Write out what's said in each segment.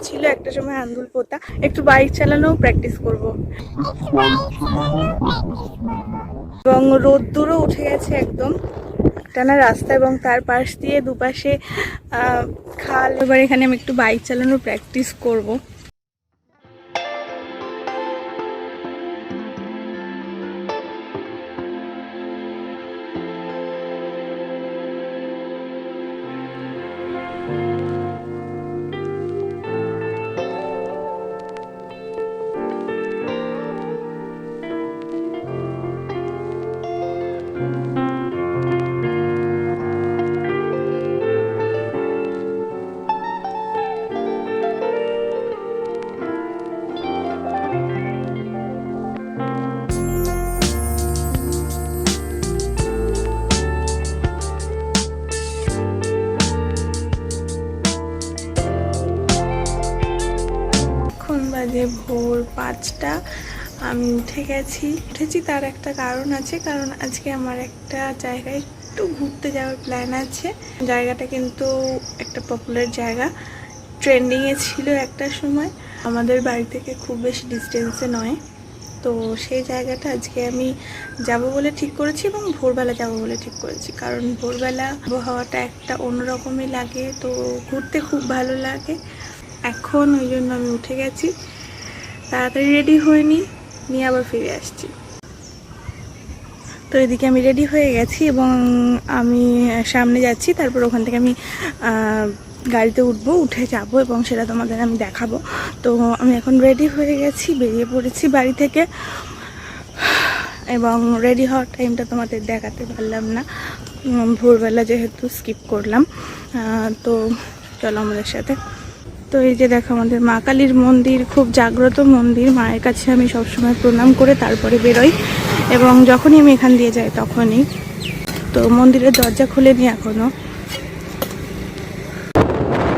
ছিল, একটা সময় আন্দুল পোতা। একটু বাইক চালানো প্র্যাকটিস করব। এবং রোদ্দুরও উঠে গেছে একদম টানা রাস্তা, এবং তার পাশ দিয়ে দুপাশে খাল। এবার এখানে আমি একটু বাইক চালানোর প্র্যাকটিস করব। বাজে ভোর 5টা। আমি উঠেছি তার একটা কারণ আছে, কারণ আজকে আমার একটা জায়গায় একটু ঘুরতে যাওয়ার প্ল্যান আছে। জায়গাটা কিন্তু একটা পপুলার জায়গা, ট্রেন্ডিংয়ে ছিল একটা সময়, আমাদের বাড়ি থেকে খুব বেশি ডিস্টেন্সে নয়। তো সেই জায়গাটা আজকে আমি যাব বলে ঠিক করেছি, এবং ভোরবেলা যাব বলে ঠিক করেছি, কারণ ভোরবেলা আবহাওয়াটা একটা অন্যরকমই লাগে, তো ঘুরতে খুব ভালো লাগে। এখন ওই জন্য আমি উঠে গেছি, তাড়াতাড়ি রেডি হয়ে নিয়ে আবার ফিরে আসছি। তো এদিকে আমি রেডি হয়ে গেছি এবং আমি সামনে যাচ্ছি, তারপর ওখান থেকে আমি গাড়িতে উঠে যাব এবং সেটা তোমাদের আমি দেখাবো। তো আমি এখন রেডি হয়ে গেছি, বেরিয়ে পড়েছি বাড়ি থেকে, এবং রেডি হওয়ার টাইমটা তোমাদের দেখাতে পারলাম না, ভোরবেলা যেহেতু স্কিপ করলাম। তো চলো আমাদের সাথে। তো এই যে দেখো আমাদের মা কালীর মন্দির, খুব জাগ্রত মন্দির। মায়ের কাছে আমি সবসময় প্রণাম করে তারপরে বেরোই, এবং যখনই আমি এখান দিয়ে যাই তখনই। তো মন্দিরের দরজা খুলেনি এখনো।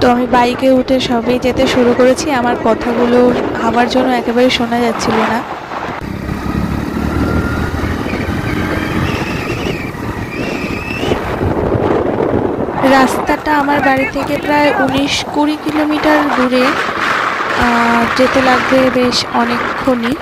তো আমি বাইকে উঠে সবেই যেতে শুরু করেছি। আমার কথাগুলো আমার জন্য একেবারে শোনা যাচ্ছিল না। রাস্তাটা আমার বাড়ি থেকে প্রায় 19-20 কিলোমিটার দূরে, যেতে লাগবে বেশ অনেকক্ষণই।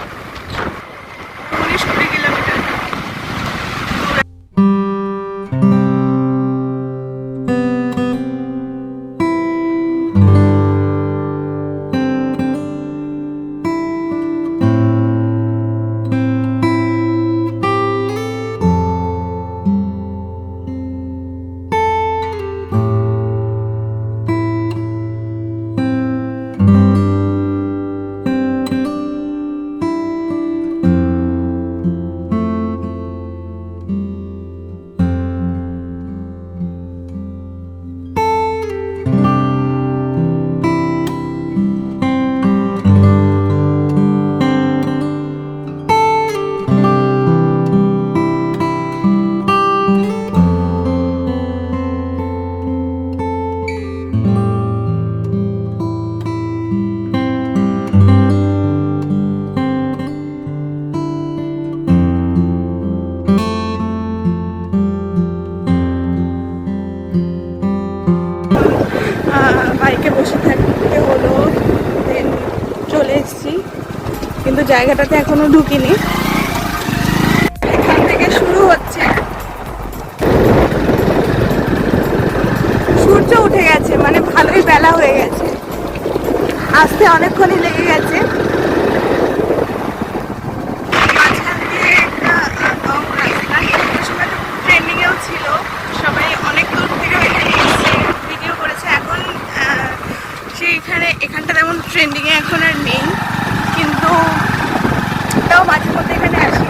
বাইকে বসে থাকতে হলো, দেন চলে এসেছি, কিন্তু জায়গাটাতে এখনো ঢুকিনি। এখান থেকে শুরু হচ্ছে, সূর্য উঠে গেছে, মানে ভালোই বেলা হয়ে গেছে, আসতে অনেকক্ষণই লেগে গেছে। ট্রেন্ডিংয়েও ছিল, সবাই অনেক দূর থেকে ভিডিও করেছে। এখন এখানটা তেমন ট্রেন্ডিংয়ে এখন আর নেই, কিন্তু তাও মাঝে মধ্যে এখানে আসি,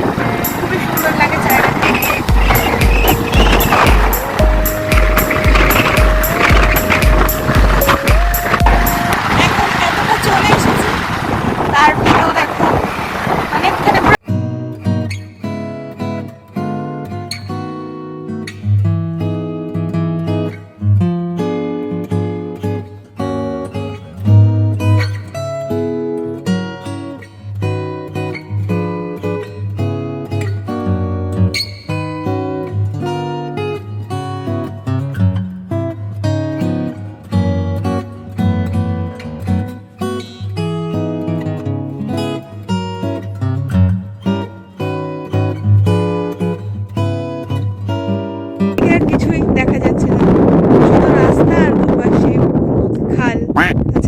খুবই সুন্দর লাগে জায়গাটা। এখন এতটা চলে এসেছি, তারপরেও দেখো মানে এখানে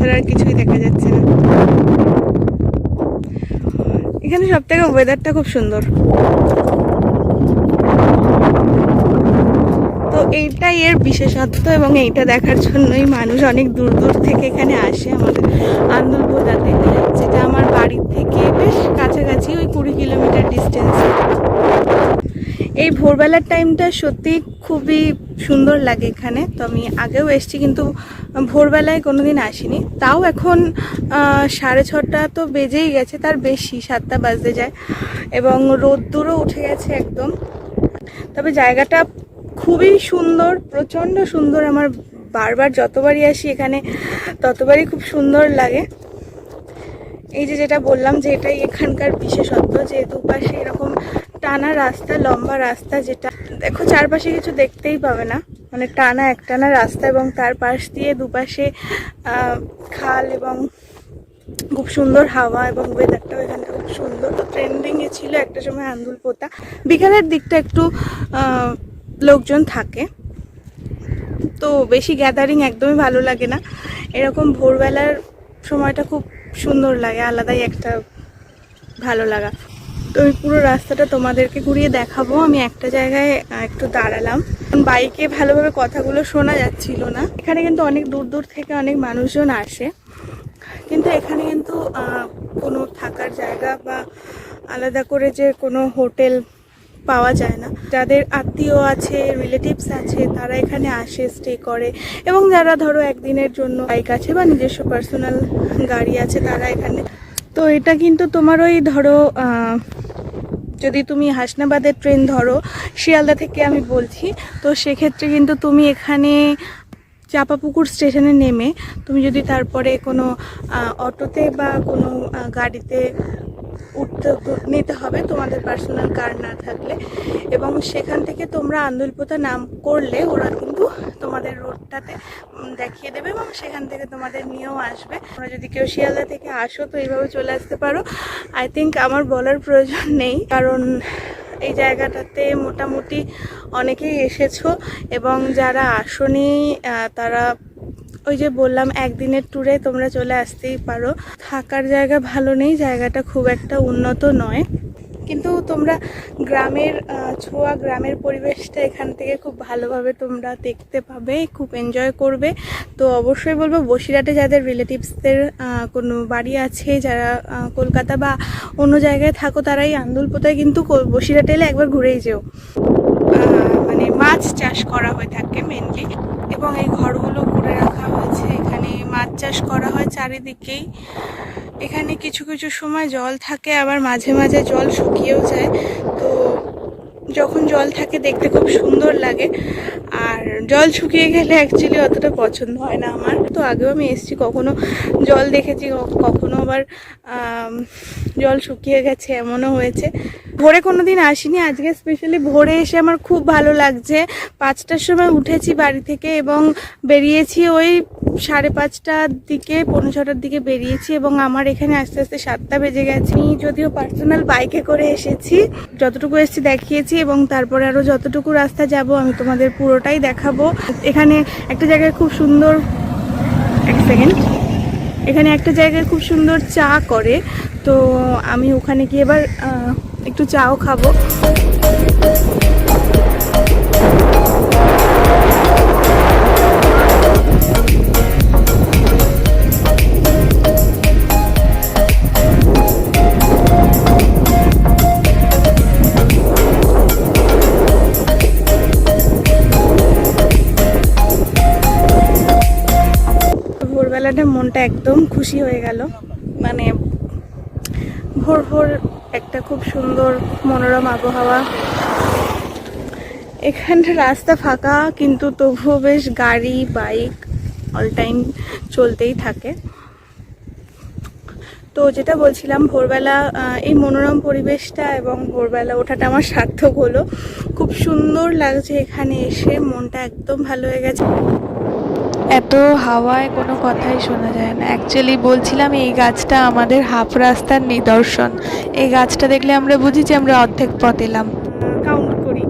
ছাড়া আর কিছুই দেখা যাচ্ছে না। এখানে সব থেকে ওয়েদারটা খুব সুন্দর। তো এইটাই এর বিশেষত্ব এবং এইটা দেখার জন্যই মানুষ অনেক দূর দূর থেকে এখানে আসে আমাদের আন্দুলপোতাতে, যেটা আমার বাড়ির থেকে বেশ কাছাকাছি, ওই 20 কিলোমিটার ডিস্টেন্সে। এই ভোরবেলার টাইমটা সত্যি খুবই সুন্দর লাগে এখানে। তো আমি আগেও এসেছি কিন্তু ভোরবেলায় কোনোদিন আসিনি। তাও এখন 6:30 তো বেজেই গেছে, তার বেশি 7টা বাজতে যায় এবং রোদ্দুরও উঠে গেছে একদম। তবে জায়গাটা খুবই সুন্দর, প্রচণ্ড সুন্দর। আমার বারবার যতবারই আসি এখানে ততবারই খুব সুন্দর লাগে। এই যে যেটা বললাম যে এটাই এখানকার বিশেষত্ব, যে দুপাশে এরকম টানা রাস্তা, লম্বা রাস্তা, যেটা দেখো চারপাশে কিছু দেখতেই পাবে না, মানে টানা একটানা রাস্তা এবং তার পাশ দিয়ে দুপাশে খাল এবং খুব সুন্দর হাওয়া এবং ওয়েদারটাও এখানটা খুব সুন্দর। তো ট্রেন্ডিংয়ে ছিল একটা সময় আন্দুলপোতা। বিকালের দিকটা একটু লোকজন থাকে, তো বেশি গ্যাদারিং একদমই ভালো লাগে না। এরকম ভোরবেলার সময়টা খুব সুন্দর লাগে, আলাদাই একটা ভালো লাগা। তো আমি পুরো রাস্তাটা তোমাদেরকে ঘুরিয়ে দেখাবো। আমি একটা জায়গায় একটু দাঁড়ালাম, বাইকে ভালোভাবে কথাগুলো শোনা যাচ্ছিল না। এখানে কিন্তু অনেক দূর দূর থেকে অনেক মানুষজন আসে, কিন্তু এখানে কিন্তু কোনো থাকার জায়গা বা আলাদা করে যে কোনো হোটেল পাওয়া যায় না। যাদের আত্মীয় আছে, রিলেটিভস আছে, তারা এখানে আসে, স্টে করে। এবং যারা ধরো একদিনের জন্য বাইক আছে বা নিজস্ব পার্সোনাল গাড়ি আছে, তারা এখানে। তো এটা কিন্তু তোমার ওই ধরো যদি তুমি হাসনাবাদের ট্রেন ধরো, শিয়ালদা থেকে আমি বলছি, তো সেক্ষেত্রে কিন্তু তুমি এখানে চাপাপুকুর স্টেশনে নেমে তুমি যদি তারপরে কোনো অটোতে বা কোনো গাড়িতে নিতে হবে, তোমাদের পার্সোনাল কার না থাকলে। এবং সেখান থেকে তোমরা আন্দুলপোতা নাম করলে ওরা কিন্তু তোমাদের রোডটাতে দেখিয়ে দেবে এবং সেখান থেকে তোমাদের নিয়েও আসবে। তোমরা যদি কেউ শিয়ালদা থেকে আসো তো এইভাবে চলে আসতে পারো। আই থিঙ্ক আমার বলার প্রয়োজন নেই, কারণ এই জায়গাটাতে মোটামুটি অনেকেই এসেছো এবং যারা আসোনি তারা ওই যে বললাম একদিনের ট্যুরে তোমরা চলে আসতেই পারো। থাকার জায়গা ভালো নেই, জায়গাটা খুব একটা উন্নত নয়, কিন্তু তোমরা গ্রামের ছোঁয়া, গ্রামের পরিবেশটা এখান থেকে খুব ভালোভাবে তোমরা দেখতে পাবে, খুব এনজয় করবে। তো অবশ্যই বলবো বসিরহাটে যাদের রিলেটিভসদের কোনো বাড়ি আছে, যারা কলকাতা বা অন্য জায়গায় থাকো, তারাই আন্দুলপোতায় কিন্তু বসিরহাটে এলে একবার ঘুরেই যেও। মানে মাছ চাষ করা হয়ে থাকে মেনলি, এবং এই ঘরগুলো করে রাখা হয়েছে। এখানে মাছ চাষ করা হয় চারিদিকেই। এখানে কিছু কিছু সময় জল থাকে, আবার মাঝে মাঝে জল শুকিয়েও যায়। তো যখন জল থাকে দেখতে খুব সুন্দর লাগে, আর জল শুকিয়ে গেলে অ্যাকচুয়ালি অতটা পছন্দ হয় না আমার। তো আগেও আমি এসেছি, কখনো জল দেখেছি, কখনো আবার জল শুকিয়ে গেছে, এমনও হয়েছে। ভোরে কোনো দিন আসিনি, আজকে স্পেশালি ভোরে এসে আমার খুব ভালো লাগছে। 5টার সময় উঠেছি বাড়ি থেকে এবং বেরিয়েছি ওই 5:30টার দিকে, 6:45টার দিকে বেরিয়েছি এবং আমার এখানে আস্তে আস্তে 7টা বেজে গেছে। যদিও পার্সোনাল বাইকে করে এসেছি, যতটুকু এসেছি দেখিয়েছি এবং তারপরে আরও যতটুকু রাস্তা যাব আমি তোমাদের পুরোটাই দেখাবো। এখানে একটা জায়গায় খুব সুন্দর, এখানে একটা জায়গায় খুব সুন্দর চা করে, তো আমি ওখানে গিয়ে এবার একটু চাও খাবো। ভোরবেলাটা মনটা একদম খুশি হয়ে গেল, মানে ভোর ভোর একটা খুব সুন্দর মনোরম আবহাওয়া। এখানটা রাস্তা ফাঁকা, কিন্তু তবুও বেশ গাড়ি বাইক অল টাইম চলতেই থাকে। তো যেটা বলছিলাম, ভোরবেলা এই মনোরম পরিবেশটা এবং ভোরবেলা ওঠাটা আমার সার্থক হলো। খুব সুন্দর লাগছে এখানে এসে, মনটা একদম ভালো হয়ে গেছে। এত হাওয়ায় কোনো কথাই শোনা যায় না। অ্যাকচুয়ালি বলছিলাম এই গাছটা আমাদের হাফ রাস্তার নিদর্শন। এই গাছটা দেখলে আমরা বুঝি যে আমরা অর্ধেক পথ এলাম। কাউন্ট করি,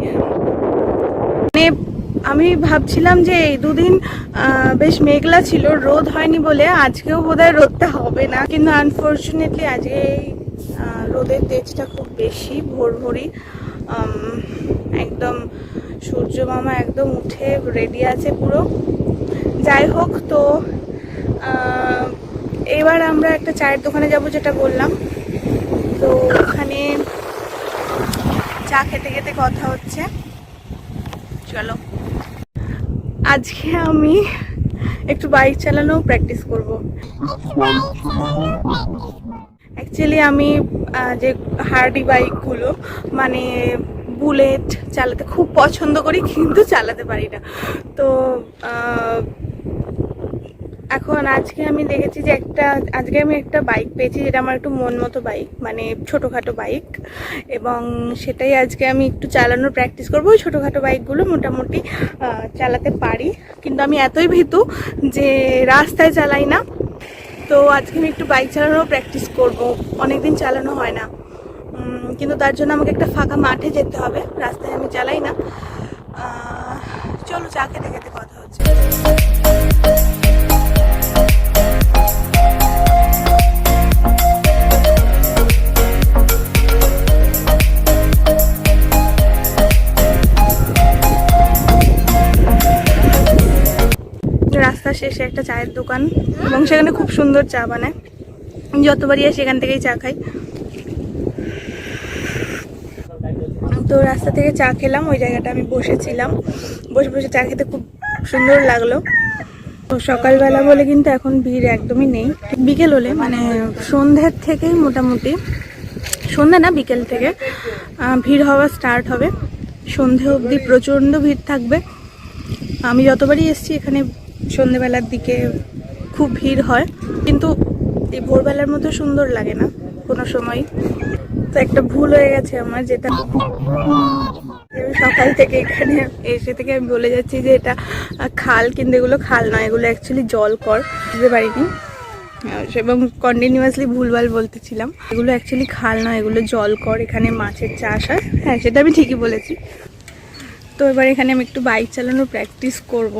মানে আমি ভাবছিলাম যে এই দুদিন বেশ মেঘলা ছিল, রোদ হয়নি বলে আজকেও বোধহয় রোদটা হবে না, কিন্তু আনফর্চুনেটলি আজকে রোদের তেজটা খুব বেশি। ভোরভোরই একদম সূর্য মামা একদম উঠে রেডি আছে পুরো। যাই হোক, তো এবার আমরা একটা চায়ের দোকানে যাব যেটা বললাম, তো ওখানে চা খেতে খেতে কথা হচ্ছে। চলো, আজকে আমি একটু বাইক চালানো প্র্যাকটিস করব। অ্যাকচুয়ালি আমি যে হার্ডি বাইকগুলো মানে বুলেট চালাতে খুব পছন্দ করি, কিন্তু চালাতে পারি না। তো এখন আজকে আমি দেখেছি যে আজকে আমি একটা বাইক পেয়েছি যেটা আমার একটু মন মতো বাইক, মানে ছোটোখাটো বাইক, এবং সেটাই আজকে আমি একটু চালানোর প্র্যাকটিস করবো। ওই ছোটোখাটো বাইকগুলো মোটামুটি চালাতে পারি, কিন্তু আমি এতই ভীতু যে রাস্তায় চালাই না। তো আজকে আমি একটু বাইক চালানোর প্র্যাকটিস করব, অনেকদিন চালানো হয় না, কিন্তু তার জন্য আমাকে একটা ফাঁকা মাঠে যেতে হবে, রাস্তায় আমি চালাই না। চলো, চা খেতে খেতে কথা হচ্ছে। রাস্তার শেষে একটা চায়ের দোকান, এবং সেখানে খুব সুন্দর চা বানায়, যতবারই আসি সেখান থেকেই চা খাই। তো রাস্তা থেকে চা খেলাম, ওই জায়গাটা আমি বসেছিলাম, বসে বসে চা খেতে খুব সুন্দর লাগলো। তো সকালবেলা বলে কিন্তু এখন ভিড় একদমই নেই। বিকেল হলে মানে সন্ধ্যের থেকেই মোটামুটি, সন্ধ্যা না বিকেল থেকে ভিড় হওয়া স্টার্ট হবে, সন্ধে অবধি প্রচণ্ড ভিড় থাকবে। আমি যতবারই এসছি এখানে সন্ধ্যেবেলার দিকে খুব ভিড় হয়, কিন্তু এই ভোরবেলার মতো সুন্দর লাগে না কোনো সময়। তো একটা ভুল হয়ে গেছে আমার, যেটা সকাল থেকে এখানে এসে থেকে আমি বলে যাচ্ছি যে এটা খাল, কিন্তু এগুলো খাল নয়, এগুলো অ্যাকচুয়ালি জলকর, বুঝতে পারিনি এবং কন্টিনিউয়াসলি ভুলভাল বলতেছিলাম। এগুলো অ্যাকচুয়ালি খাল নয়, এগুলো জলকর, এখানে মাছের চাষ হয়। হ্যাঁ, সেটা আমি ঠিকই বলেছি। তো এবার এখানে আমি একটু বাইক চালানোর প্র্যাকটিস করব।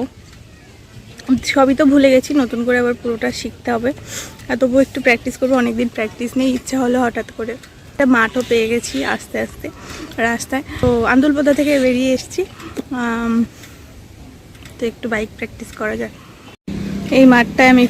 সবই তো ভুলে গেছি, নতুন করে আবার পুরোটা শিখতে হবে, আর তবুও একটু প্র্যাকটিস করবো। অনেকদিন প্র্যাকটিস নেই, ইচ্ছা হলো হঠাৎ করে। একটা মাঠও পেয়ে গেছি আস্তে আস্তে রাস্তায়। তো আন্দুলপোতা থেকে বেরিয়ে এসেছি, তো একটু বাইক প্র্যাকটিস করা যায়। এই মাঠটায় আমি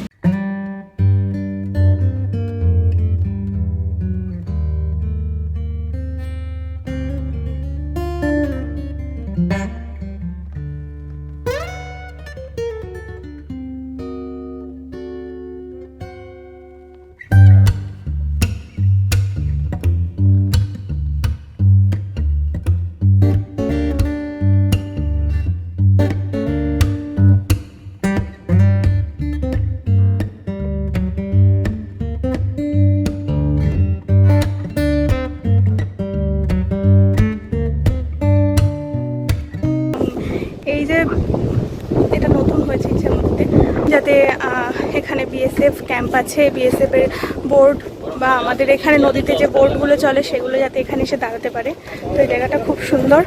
এই যে এটা নতুন হয়েছে ইচ্ছের মধ্যে, যাতে এখানে বিএসএফ ক্যাম্প আছে, বিএসএফ এর বোর্ড বা আমাদের এখানে নদীতে যে বোর্ডগুলো চলে সেগুলো যাতে এখানে এসে দাঁড়াতে পারে। তো এই জায়গাটা খুব সুন্দর।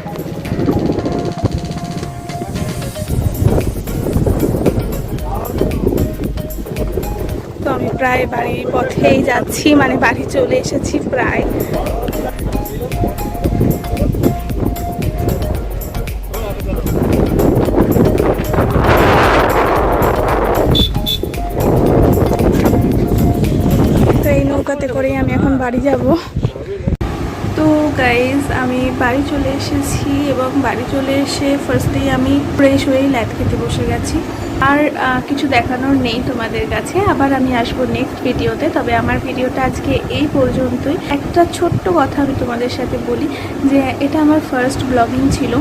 তো আমি প্রায় বাড়ির পথেই যাচ্ছি, মানে বাড়ি চলে এসেছি প্রায়। নৌকাতে করেই আমি এখন বাড়ি যাব। তো গাইজ, আমি বাড়ি চলে এসেছি, এবং বাড়ি চলে এসে ফার্স্টেই আমি ফ্রেশ হয়েই ল্যাদ খেতে বসে গেছি। আর কিছু দেখানোর নেই তোমাদের কাছে, আবার আমি আসবো নেক্সট ভিডিওতে। তবে আমার ভিডিওটা আজকে এই পর্যন্তই। একটা ছোট্ট কথা আমি তোমাদের সাথে বলি, যে এটা আমার ফার্স্ট ব্লগিং ছিল।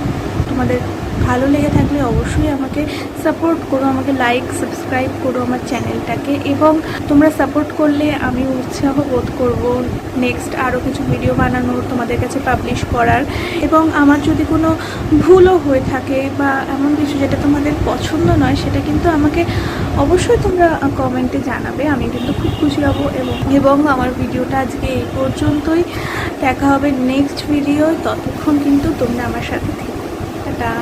তোমাদের ভালো লেগে থাকলে অবশ্যই আমাকে সাপোর্ট করো, আমাকে লাইক সাবস্ক্রাইব করো আমার চ্যানেলটাকে, এবং তোমরা সাপোর্ট করলে আমি উৎসাহ বোধ করব নেক্সট আরও কিছু ভিডিও বানানোর, তোমাদের কাছে পাবলিশ করার। এবং আমার যদি কোনো ভুলও হয়ে থাকে বা এমন কিছু যেটা তোমাদের পছন্দ নয়, সেটা কিন্তু আমাকে অবশ্যই তোমরা কমেন্টে জানাবে, আমি কিন্তু খুব খুশি হব। এবং আমার ভিডিওটা আজকে এই পর্যন্তই, দেখা হবে নেক্সট ভিডিও। ততক্ষণ কিন্তু তোমরা আমার সাথে থেকো। টাটা।